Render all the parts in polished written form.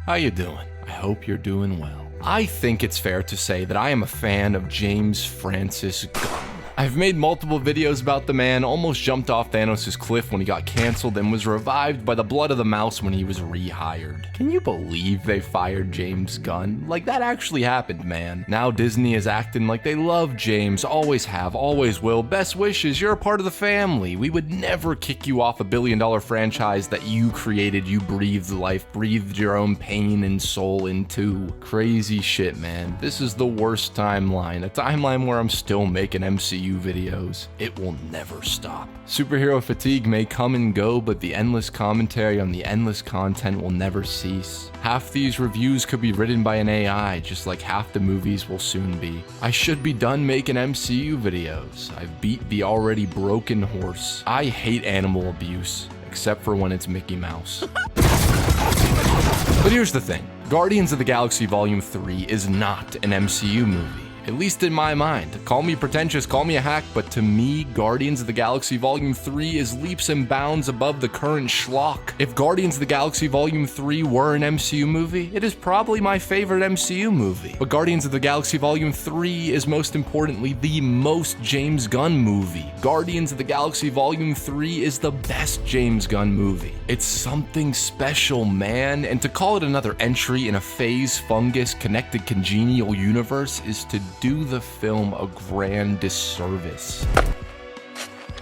How you doing? I hope you're doing well. I think it's fair to say that I am a fan of James Francis Gunn. I've made multiple videos about the man, almost jumped off Thanos' cliff when he got cancelled, and was revived by the blood of the mouse when he was rehired. Can you believe they fired James Gunn? Like, that actually happened, man. Now Disney is acting like they love James, always have, always will. Best wishes, you're a part of the family. We would never kick you off a billion-dollar franchise that you created, you breathed life, breathed your own pain and soul into. Crazy shit, man. This is the worst timeline, a timeline where I'm still making MCU videos. It will never stop. Superhero fatigue may come and go, but the endless commentary on the endless content will never cease. Half these reviews could be written by an AI, just like half the movies will soon be. I should be done making MCU videos. I've beat the already broken horse. I hate animal abuse, except for when it's Mickey Mouse. But here's the thing. Guardians of the Galaxy Volume 3 is not an MCU movie. At least in my mind. Call me pretentious, call me a hack, but to me, Guardians of the Galaxy Volume 3 is leaps and bounds above the current schlock. If Guardians of the Galaxy Volume 3 were an MCU movie, it is probably my favorite MCU movie. But Guardians of the Galaxy Volume 3 is most importantly the most James Gunn movie. Guardians of the Galaxy Volume 3 is the best James Gunn movie. It's something special, man, and to call it another entry in a phase, fungus, connected, congenial universe is to do the film a grand disservice.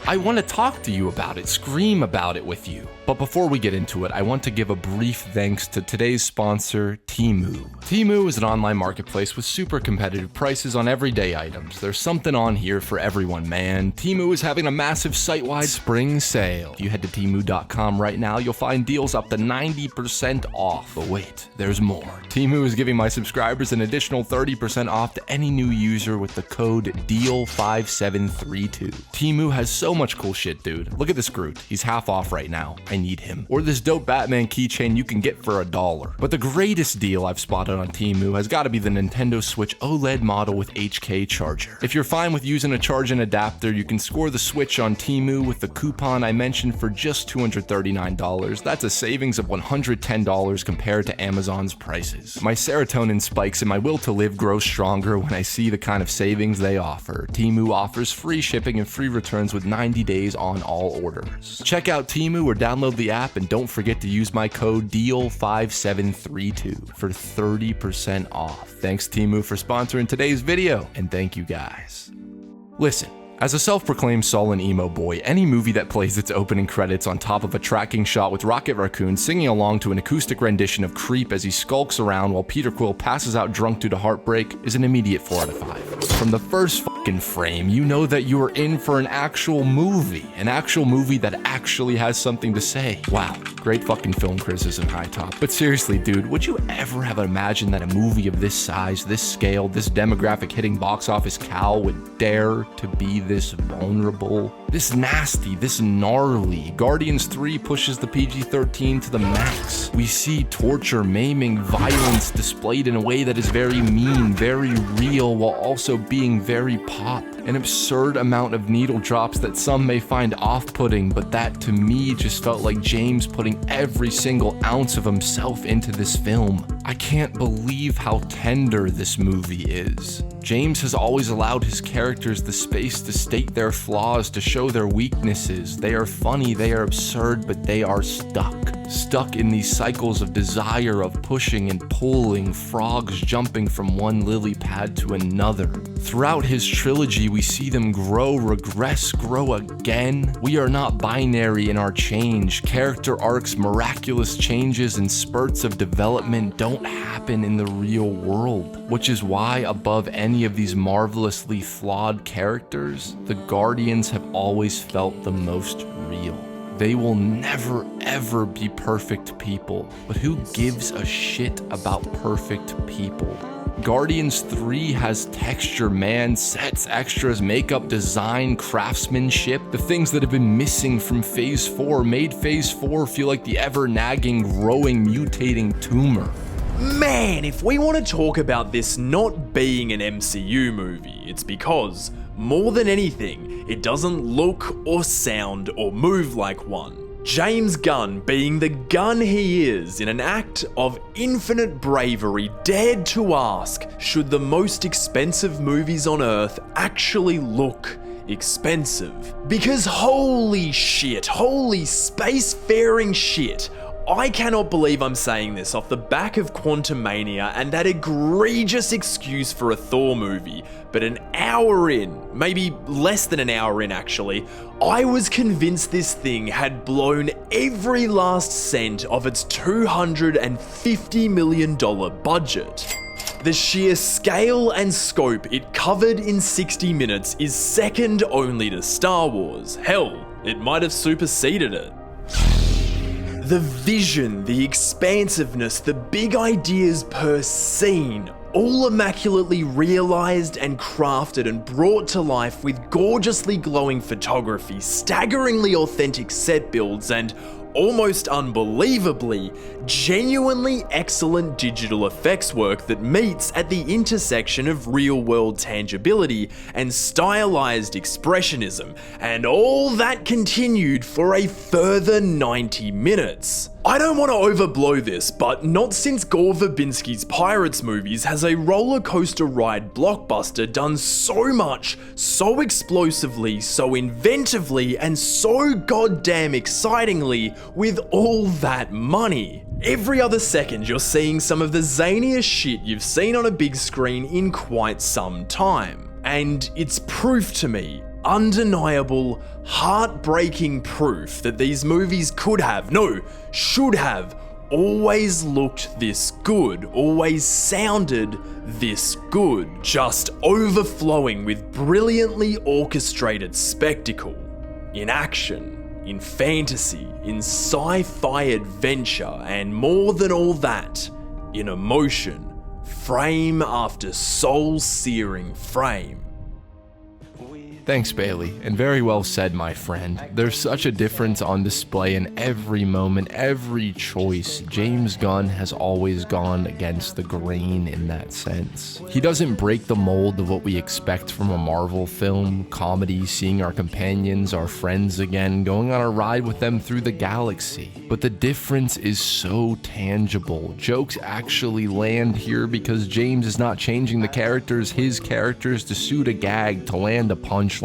I want to talk to you about it, scream about it with you. But before we get into it, I want to give a brief thanks to today's sponsor, Temu. Temu is an online marketplace with super competitive prices on everyday items. There's something on here for everyone, man. Temu is having a massive site-wide spring sale. If you head to Temu.com right now, you'll find deals up to 90% off. But wait, there's more. Temu is giving my subscribers an additional 30% off to any new user with the code DEAL5732. Temu has so much cool shit, dude. Look at this Groot. He's half off right now. I need him. Or this dope Batman keychain you can get for $1. But the greatest deal I've spotted on Temu has got to be the Nintendo Switch OLED model with HK charger. If you're fine with using a charging adapter, you can score the Switch on Temu with the coupon I mentioned for just $239. That's a savings of $110 compared to Amazon's prices. My serotonin spikes and my will to live grows stronger when I see the kind of savings they offer. Temu offers free shipping and free returns with 90 days on all orders. Check out Temu or download the app, and don't forget to use my code DEAL5732 for 30% off. Thanks Temu for sponsoring today's video, and thank you guys. Listen. As a self-proclaimed sullen emo boy, any movie that plays its opening credits on top of a tracking shot with Rocket Raccoon singing along to an acoustic rendition of Creep as he skulks around while Peter Quill passes out drunk due to heartbreak is an immediate 4 out of 5. From the first fucking frame, you know that you are in for an actual movie that actually has something to say. Wow, great fucking film criticism, HiTop. But seriously, dude, would you ever have imagined that a movie of this size, this scale, this demographic hitting box office cow would dare to be this vulnerable, this nasty, this gnarly? Guardians 3 pushes the PG-13 to the max. We see torture, maiming, violence displayed in a way that is very mean, very real, while also being very pop. An absurd amount of needle drops that some may find off-putting, but that to me just felt like James putting every single ounce of himself into this film. I can't believe how tender this movie is. James has always allowed his characters the space to state their flaws, to show their weaknesses. They are funny, they are absurd, but they are stuck. Stuck in these cycles of desire, of pushing and pulling, frogs jumping from one lily pad to another. Throughout his trilogy, we see them grow, regress, grow again. We are not binary in our change. Character arcs, miraculous changes, and spurts of development don't happen in the real world. Which is why, above any of these marvelously flawed characters, the Guardians have always felt the most real. They will never ever be perfect people, but who gives a shit about perfect people? Guardians 3 has texture, man, sets, extras, makeup, design, craftsmanship, the things that have been missing from Phase 4 made Phase 4 feel like the ever-nagging, growing, mutating tumor. Man, if we want to talk about this not being an MCU movie, it's because, more than anything, it doesn't look or sound or move like one. James Gunn, being the gun he is, in an act of infinite bravery, dared to ask, should the most expensive movies on Earth actually look expensive? Because holy shit, holy spacefaring shit, I cannot believe I'm saying this off the back of Quantumania and that egregious excuse for a Thor movie, but an hour in, maybe less than an hour in actually, I was convinced this thing had blown every last cent of its $250 million budget. The sheer scale and scope it covered in 60 minutes is second only to Star Wars. Hell, it might have superseded it. The vision, the expansiveness, the big ideas per scene, all immaculately realised and crafted and brought to life with gorgeously glowing photography, staggeringly authentic set builds, and almost unbelievably, genuinely excellent digital effects work that meets at the intersection of real-world tangibility and stylized expressionism, and all that continued for a further 90 minutes. I don't want to overblow this, but not since Gore Verbinski's Pirates movies has a roller coaster ride blockbuster done so much, so explosively, so inventively, and so goddamn excitingly with all that money. Every other second you're seeing some of the zaniest shit you've seen on a big screen in quite some time. And it's proof to me, undeniable, heartbreaking proof that these movies could have, no, should have, always looked this good, always sounded this good, just overflowing with brilliantly orchestrated spectacle, in action, in fantasy, in sci-fi adventure, and more than all that, in emotion, frame after soul-searing frame. Thanks, Bailey, and very well said, my friend. There's such a difference on display in every moment, every choice. James Gunn has always gone against the grain in that sense. He doesn't break the mold of what we expect from a Marvel film, comedy, seeing our companions, our friends again, going on a ride with them through the galaxy. But the difference is so tangible. Jokes actually land here because James is not changing the characters, his characters, to suit a gag, to land a punchline.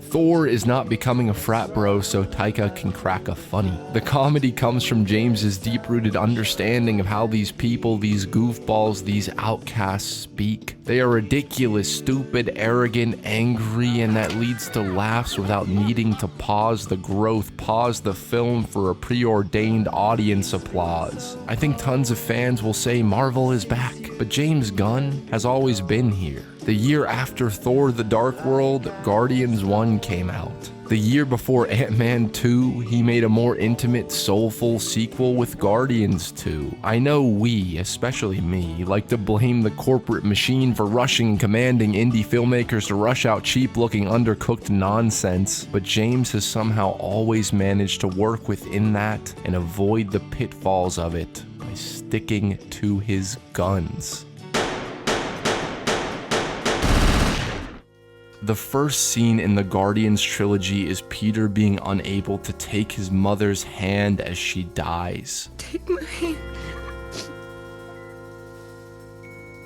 Thor is not becoming a frat bro so Taika can crack a funny. The comedy comes from James's deep-rooted understanding of how these people, these goofballs, these outcasts speak. They are ridiculous, stupid, arrogant, angry, and that leads to laughs without needing to pause the growth, pause the film for a preordained audience applause. I think tons of fans will say Marvel is back, but James Gunn has always been here. The year after Thor: The Dark World, Guardians 1 came out. The year before Ant-Man 2, he made a more intimate, soulful sequel with Guardians 2. I know we, especially me, like to blame the corporate machine for rushing and commanding indie filmmakers to rush out cheap-looking, undercooked nonsense, but James has somehow always managed to work within that and avoid the pitfalls of it by sticking to his guns. The first scene in the Guardians trilogy is Peter being unable to take his mother's hand as she dies. Take my hand.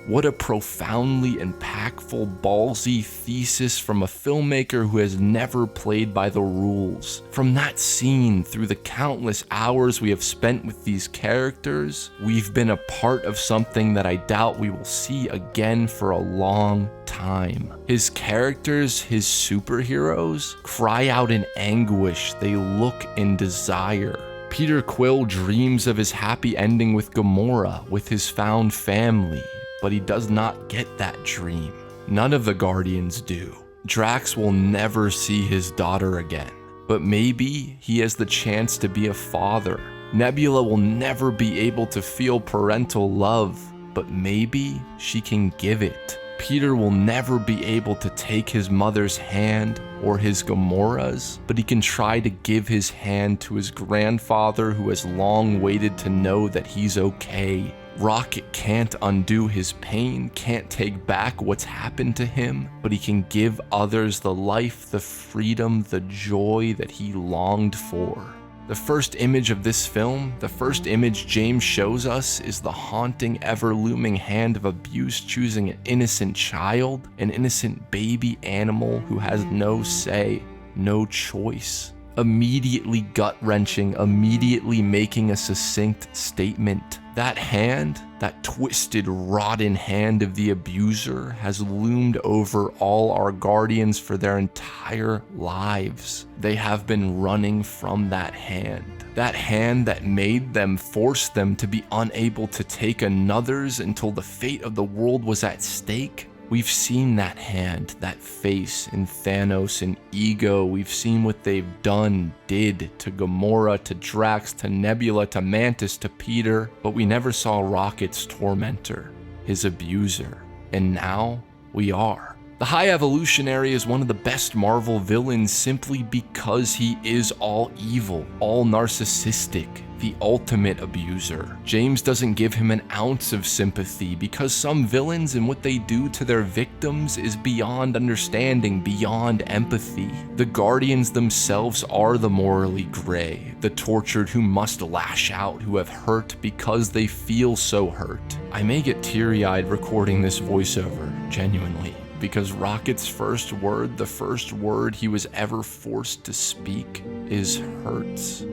What a profoundly impactful, ballsy thesis from a filmmaker who has never played by the rules. From that scene, through the countless hours we have spent with these characters, we've been a part of something that I doubt we will see again for a long time. His characters, his superheroes, cry out in anguish. They look in desire. Peter Quill dreams of his happy ending with Gamora, with his found family. But he does not get that dream. None of the Guardians do. Drax will never see his daughter again, but maybe he has the chance to be a father. Nebula will never be able to feel parental love, but maybe she can give it. Peter will never be able to take his mother's hand or his Gamora's, but he can try to give his hand to his grandfather who has long waited to know that he's okay. Rocket can't undo his pain, can't take back what's happened to him, but he can give others the life, the freedom, the joy that he longed for. The first image of this film, the first image James shows us, is the haunting, ever-looming hand of abuse choosing an innocent child, an innocent baby animal who has no say, no choice. Immediately gut-wrenching, immediately making a succinct statement. That hand, that twisted, rotten hand of the abuser, has loomed over all our guardians for their entire lives. They have been running from that hand. That hand that made them, forced them to be unable to take another's until the fate of the world was at stake. We've seen that hand, that face in Thanos and Ego. We've seen what they've did to Gamora, to Drax, to Nebula, to Mantis, to Peter, but we never saw Rocket's tormentor, his abuser. And now we are. The High Evolutionary is one of the best Marvel villains simply because he is all evil, all narcissistic, the ultimate abuser. James doesn't give him an ounce of sympathy because some villains and what they do to their victims is beyond understanding, beyond empathy. The Guardians themselves are the morally gray, the tortured who must lash out, who have hurt because they feel so hurt. I may get teary-eyed recording this voiceover, genuinely, because Rocket's first word, the first word he was ever forced to speak, is hurts.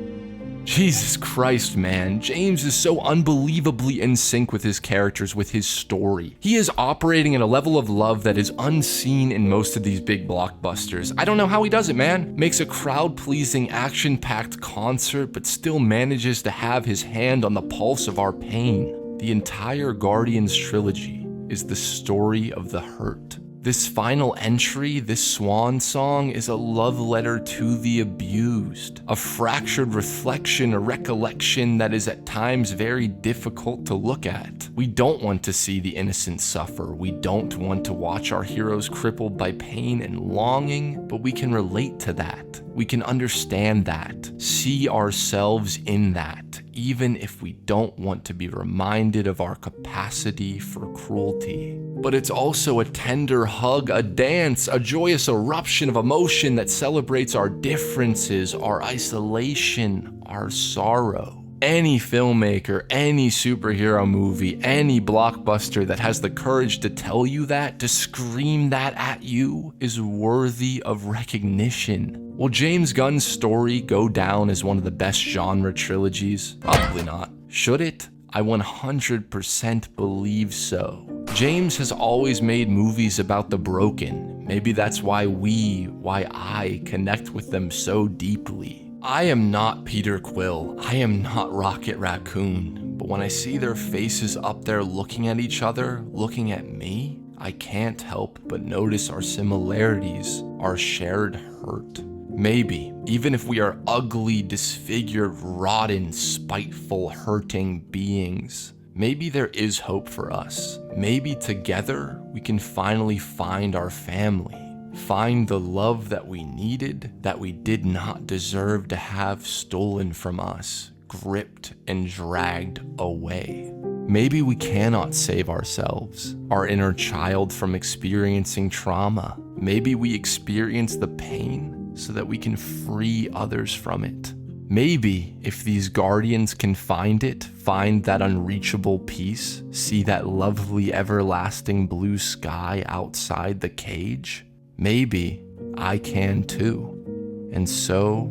Jesus Christ, man. James is so unbelievably in sync with his characters, with his story. He is operating at a level of love that is unseen in most of these big blockbusters. I don't know how he does it, man. Makes a crowd-pleasing, action-packed concert, but still manages to have his hand on the pulse of our pain. The entire Guardians trilogy is the story of the hurt. This final entry, this swan song, is a love letter to the abused, a fractured reflection, a recollection that is at times very difficult to look at. We don't want to see the innocent suffer. We don't want to watch our heroes crippled by pain and longing, but we can relate to that. We can understand that, see ourselves in that, even if we don't want to be reminded of our capacity for cruelty. But it's also a tender hug, a dance, a joyous eruption of emotion that celebrates our differences, our isolation, our sorrow. Any filmmaker, any superhero movie, any blockbuster that has the courage to tell you that, to scream that at you, is worthy of recognition. Will James Gunn's story go down as one of the best genre trilogies? Probably not. Should it? I 100% believe so. James has always made movies about the broken. Maybe that's why I connect with them so deeply. I am not Peter Quill. I am not Rocket Raccoon. But when I see their faces up there looking at each other, looking at me, I can't help but notice our similarities, our shared hurt. Maybe, even if we are ugly, disfigured, rotten, spiteful, hurting beings, maybe there is hope for us. Maybe together we can finally find our family, find the love that we needed, that we did not deserve to have stolen from us, gripped and dragged away. Maybe we cannot save ourselves, our inner child, from experiencing trauma. Maybe we experience the pain so that we can free others from it. Maybe if these guardians can find it, find that unreachable peace, see that lovely everlasting blue sky outside the cage, maybe I can too, and so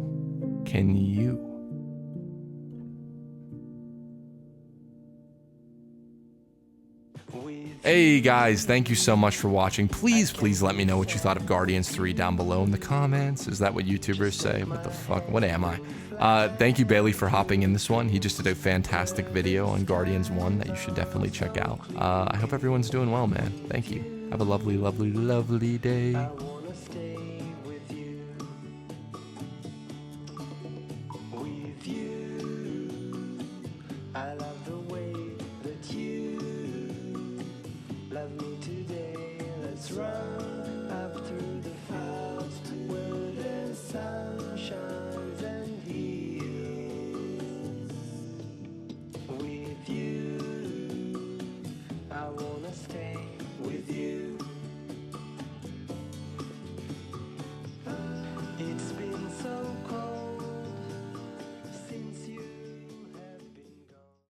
can you. Hey guys, thank you so much for watching. Please let me know what you thought of Guardians 3 down below in the comments. Is that what YouTubers say? What the fuck? What am I? Thank you, Bailey, for hopping in this one. He just did a fantastic video on Guardians 1 that you should definitely check out. I hope everyone's doing well, man. Thank you. Have a lovely, lovely, lovely day. I wanna stay with you. With you. I love